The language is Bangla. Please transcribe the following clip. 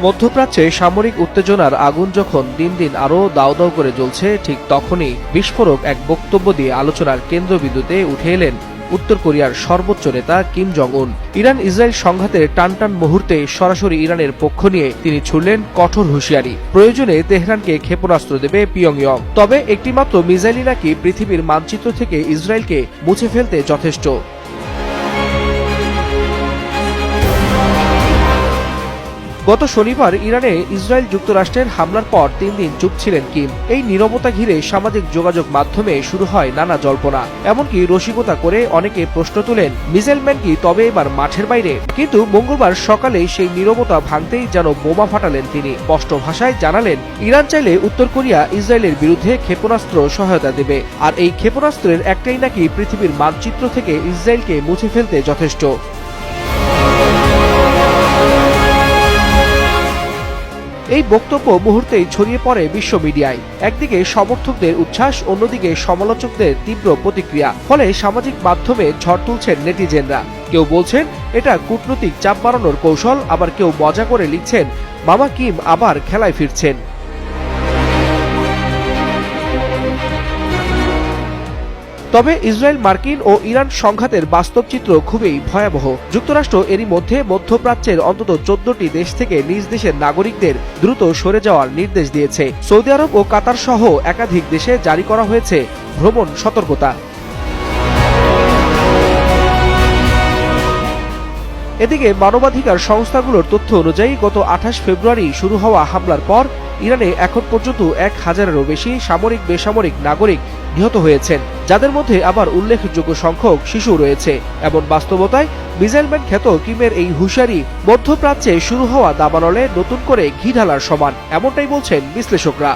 মধ্যপ্রাচ্যে সামরিক উত্তেজনার আগুন যখন দিন দিন আরও দাউ দাউ করে জ্বলছে, ঠিক তখনই বিস্ফোরক এক বক্তব্য দিয়ে আলোচনার কেন্দ্রবিন্দুতে উঠে এলেন উত্তর কোরিয়ার সর্বোচ্চ নেতা কিম জং উন। ইরান ইসরায়েল সংঘাতের টানটান মুহূর্তে সরাসরি ইরানের পক্ষ নিয়ে তিনি ছুড়লেন কঠোর হুঁশিয়ারি। প্রয়োজনে তেহরানকে ক্ষেপণাস্ত্র দেবে পিয়ংইয়ং, তবে একটিমাত্র মিসাইলই নাকি পৃথিবীর মানচিত্র থেকে ইসরায়েলকে মুছে ফেলতে যথেষ্ট। গত শনিবার ইরানে ইসরায়েল যুক্তরাষ্ট্রের হামলার পর ৩ দিন চুপ ছিলেন কিম। এই নীরবতা ঘিরে সামাজিক যোগাযোগ মাধ্যমে শুরু হয় নানা জল্পনা। এমনকি রসিকতা করে অনেকে প্রশ্ন তুলেন, মিসাইলম্যান কি তবে এবার মাঠের বাইরে? কিন্তু মঙ্গলবার সকালে সেই নীরবতা ভাঙতেই যেন বোমা ফাটালেন তিনি। স্পষ্ট ভাষায় জানালেন, ইরান চাইলে উত্তর কোরিয়া ইসরায়েলের বিরুদ্ধে ক্ষেপণাস্ত্র সহায়তা দেবে, আর এই ক্ষেপণাস্ত্রের একটাই নাকি পৃথিবীর মানচিত্র থেকে ইসরায়েলকে মুছে ফেলতে যথেষ্ট। এই বক্তব্য মুহূর্তেই ছড়িয়ে পড়ে বিশ্ব মিডিয়ায়। একদিকে সমর্থকদের উচ্ছ্বাস, অন্যদিকে সমালোচকদের তীব্র প্রতিক্রিয়া। ফলে সামাজিক মাধ্যমে ঝড় তুলছেন নেটিজেনরা। কেউ বলছেন এটা কূটনৈতিক চাপ বাড়ানোর কৌশল, আবার কেউ মজা করে লিখছেন মামা কিম আবার খেলায় ফিরছেন। তবে ইসরায়েল মার্কিন ও ইরান সংঘাতের বাস্তব চিত্র খুবই ভয়াবহ। যুক্তরাষ্ট্র এরই মধ্যে মধ্যপ্রাচ্যের অন্তত 14টি দেশ থেকে নিজ দেশের নাগরিকদের দ্রুত সরে যাওয়ার নির্দেশ দিয়েছে। সৌদি আরব ও কাতার সহ একাধিক দেশে জারি করা হয়েছে ভ্রমণ সতর্কতা। এদিকে মানবাধিকার সংস্থাগুলোর তথ্য অনুযায়ী গত 28 ফেব্রুয়ারি শুরু হওয়া হামলার পর ইরানে এখন পর্যন্ত 1000-এরও বেশি সামরিক বেসামরিক নাগরিক নিহত হয়েছেন, যাদের মধ্যে আবার উল্লেখযোগ্য সংখ্যক শিশু রয়েছে। এমন বাস্তবতায় মিসাইলম্যান খ্যাত কিমের এই হুঁশিয়ারি মধ্যপ্রাচ্যে শুরু হওয়া দাবানলে নতুন করে ঘি ঢালার সমান, এমনটাই বলছেন বিশ্লেষকরা।